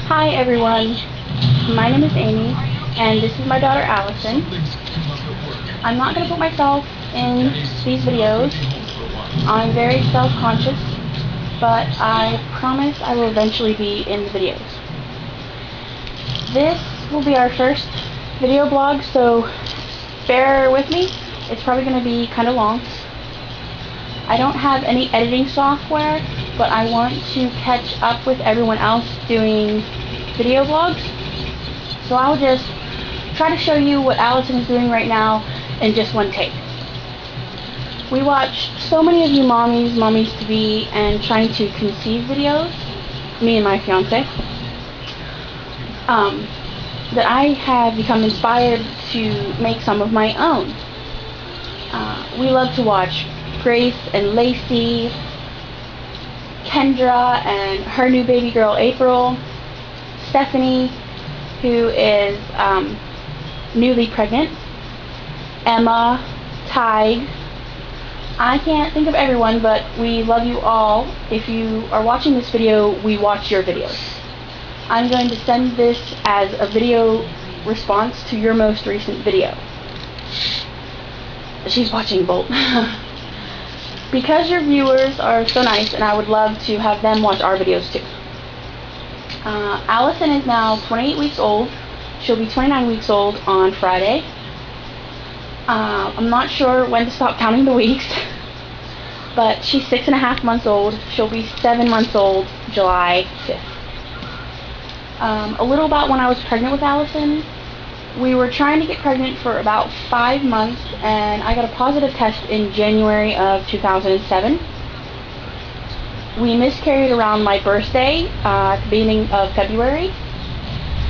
Hi everyone, my name is Amy, and this is my daughter Allison. I'm not going to put myself in these videos. I'm very self-conscious, but I promise I will eventually be in the videos. This will be our first video blog, so bear with me. It's probably going to be kind of long. I don't have any editing software, but I want to catch up with everyone else doing video vlogs. So I'll just try to show you what Allison is doing right now in just one take. We watch so many of you mommies to be, and trying to conceive videos, me and my fiance, that I have become inspired to make some of my own. We love to watch Grace and Lacey, Kendra and her new baby girl April, Stephanie, who is newly pregnant, Emma, tadhg. I can't think of everyone, but we love you all. If you are watching this video, we watch your videos. I'm going to send this as a video response to your most recent video. She's watching Bolt. Because your viewers are so nice, and I would love to have them watch our videos too. Allison is now 28 weeks old. She'll be 29 weeks old on Friday. I'm not sure when to stop counting the weeks, but she's 6.5 months old. She'll be 7 months old July 5th. A little about when I was pregnant with Allison. We were trying to get pregnant for about 5 months, and I got a positive test in January of 2007. We miscarried around my birthday at the beginning of February.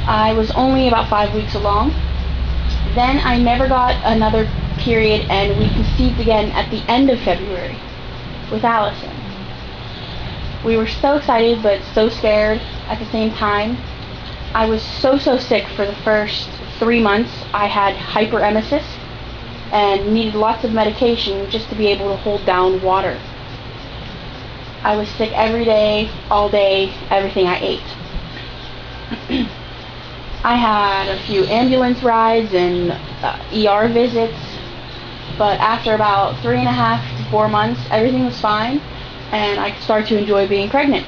I was only about 5 weeks along. Then I never got another period, and we conceived again at the end of February with Allison. We were so excited but so scared at the same time. I was so sick for the first 3 months. I had hyperemesis and needed lots of medication just to be able to hold down water. I was sick every day, all day, everything I ate. I had a few ambulance rides and ER visits, but after about 3.5 to 4 months, everything was fine, and I started to enjoy being pregnant.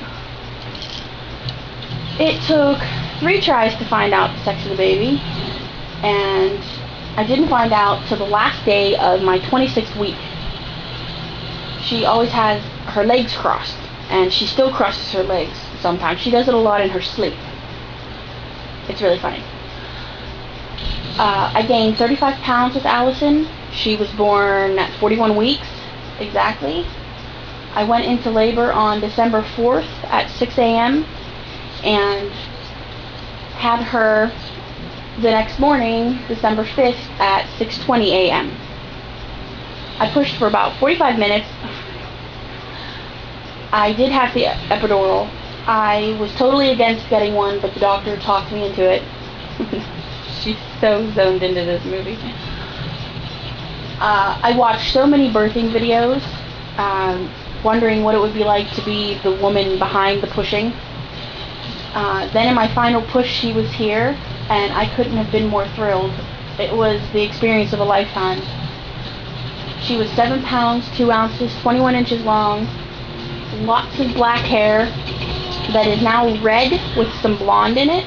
It took 3 tries to find out the sex of the baby, and I didn't find out till the last day of my 26th week. She always has her legs crossed, and she still crosses her legs sometimes. She does it a lot in her sleep. It's really funny. I gained 35 pounds with Allison. She was born at 41 weeks exactly. I went into labor on December 4th at 6 a.m. and had her the next morning, December 5th, at 6:20 a.m. I pushed for about 45 minutes. I did have the epidural. I was totally against getting one, but the doctor talked me into it. She's so zoned into this movie. I watched so many birthing videos, wondering what it would be like to be the woman behind the pushing. Then in my final push, she was here, and I couldn't have been more thrilled. It was the experience of a lifetime. She was 7 pounds, 2 ounces, 21 inches long, lots of black hair that is now red with some blonde in it.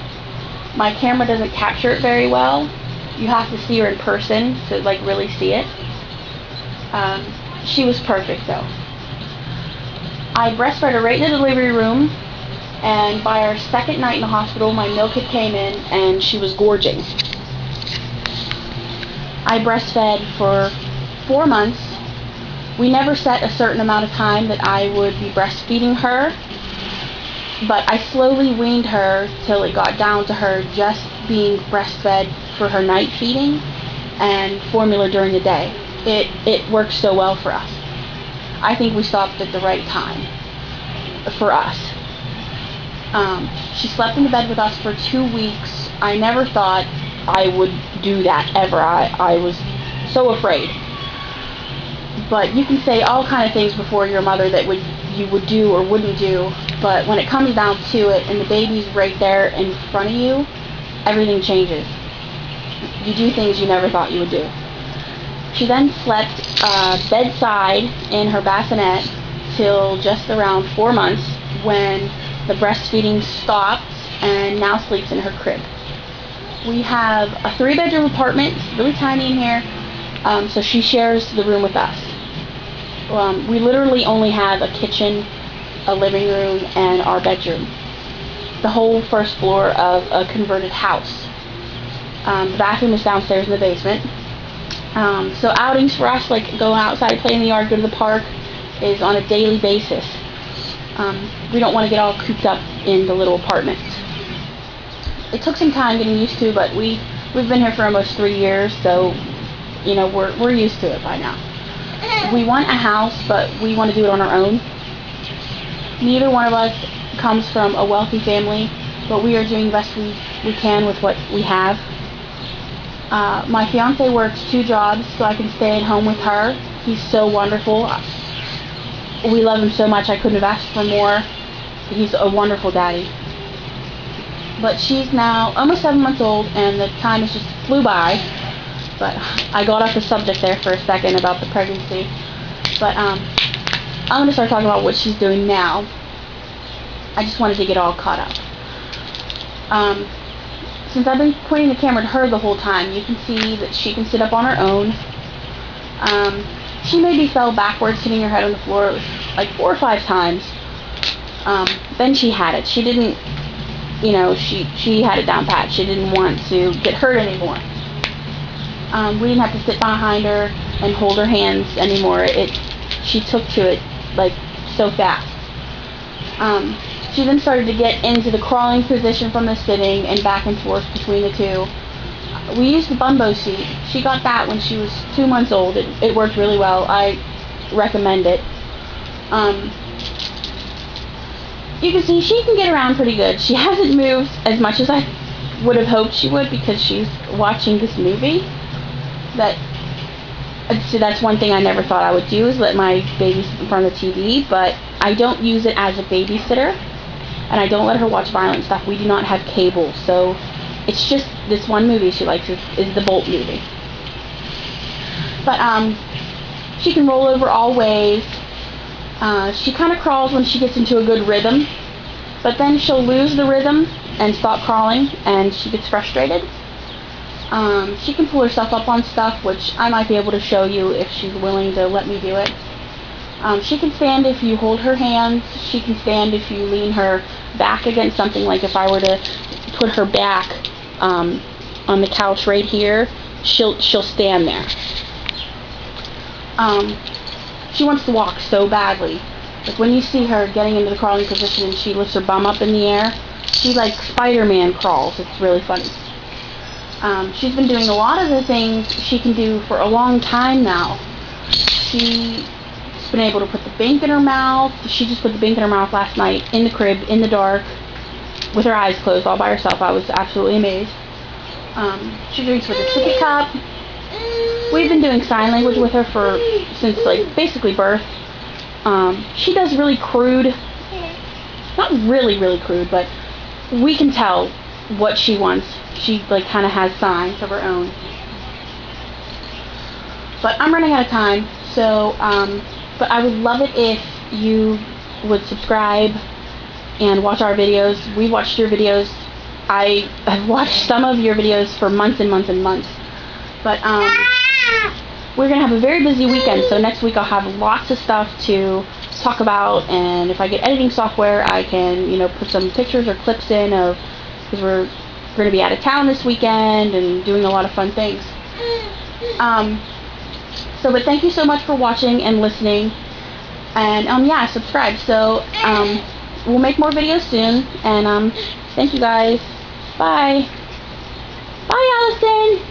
My camera doesn't capture it very well. You have to see her in person to really see it. She was perfect though. I breastfed her right in the delivery room, and by our second night in the hospital, my milk kit came in and she was gorging. I breastfed for 4 months. We never set a certain amount of time that I would be breastfeeding her, but I slowly weaned her till it got down to her just being breastfed for her night feeding and formula during the day. It worked so well for us. I think we stopped at the right time for us. She slept in the bed with us for 2 weeks. I never thought I would do that ever. I was so afraid. But you can say all kind of things before your mother that you would do or wouldn't do. But when it comes down to it and the baby's right there in front of you, everything changes. You do things you never thought you would do. She then slept bedside in her bassinet till just around 4 months, when the breastfeeding stopped, and now sleeps in her crib. We have a 3-bedroom apartment. It's really tiny in here, so she shares the room with us. We literally only have a kitchen, a living room, and our bedroom. The whole first floor of a converted house. The bathroom is downstairs in the basement. So outings for us, like going outside, play in the yard, go to the park, is on a daily basis. We don't want to get all cooped up in the little apartment. It took some time getting used to, but we've been here for almost 3 years, so you know we're used to it by now. We want a house, but we want to do it on our own. Neither one of us comes from a wealthy family, but we are doing the best we can with what we have. My fiance works 2 jobs so I can stay at home with her. He's so wonderful. We love him so much, I couldn't have asked for more. He's a wonderful daddy. But she's now almost 7 months old, and the time has just flew by. But I got off the subject there for a second about the pregnancy. But I'm going to start talking about what she's doing now. I just wanted to get all caught up. Since I've been pointing the camera at her the whole time, you can see that she can sit up on her own. She maybe fell backwards, hitting her head on the floor. It was like 4 or 5 times. Then she had it. She didn't, you know, she had it down pat. She didn't want to get hurt anymore. We didn't have to sit behind her and hold her hands anymore. She took to it like so fast. She then started to get into the crawling position from the sitting and back and forth between the two. We used the bumbo seat. She got that when she was 2 months old. It worked really well. I recommend it. You can see she can get around pretty good. She hasn't moved as much as I would have hoped she would, because she's watching this movie. So that's one thing I never thought I would do, is let my baby sit in front of the TV, but I don't use it as a babysitter, and I don't let her watch violent stuff. We do not have cable, so it's just this one movie she likes is the Bolt movie. But she can roll over all ways. She kind of crawls when she gets into a good rhythm, but then she'll lose the rhythm and stop crawling, and she gets frustrated. She can pull herself up on stuff, which I might be able to show you if she's willing to let me do it. She can stand if you hold her hands. She can stand if you lean her back against something, like if I were to put her back on the couch right here, she'll stand there. She wants to walk so badly. Like when you see her getting into the crawling position and she lifts her bum up in the air, she like Spider-Man crawls. It's really funny. She's been doing a lot of the things she can do for a long time now. She's been able to put the bank in her mouth. She just put the bank in her mouth last night in the crib, in the dark, with her eyes closed all by herself. I was absolutely amazed. She drinks with a sippy cup. We've been doing sign language with her since like basically birth. She does really crude, not really crude, but we can tell what she wants. She like kind of has signs of her own. But I'm running out of time, so but I would love it if you would subscribe and watch our videos. We've watched your videos. I have watched some of your videos for months and months and months. But we're going to have a very busy weekend, so next week I'll have lots of stuff to talk about, and if I get editing software, I can, you know, put some pictures or clips in of, because we're going to be out of town this weekend and doing a lot of fun things. But thank you so much for watching and listening, and yeah, subscribe. So we'll make more videos soon, and thank you guys. Bye. Bye, Allison.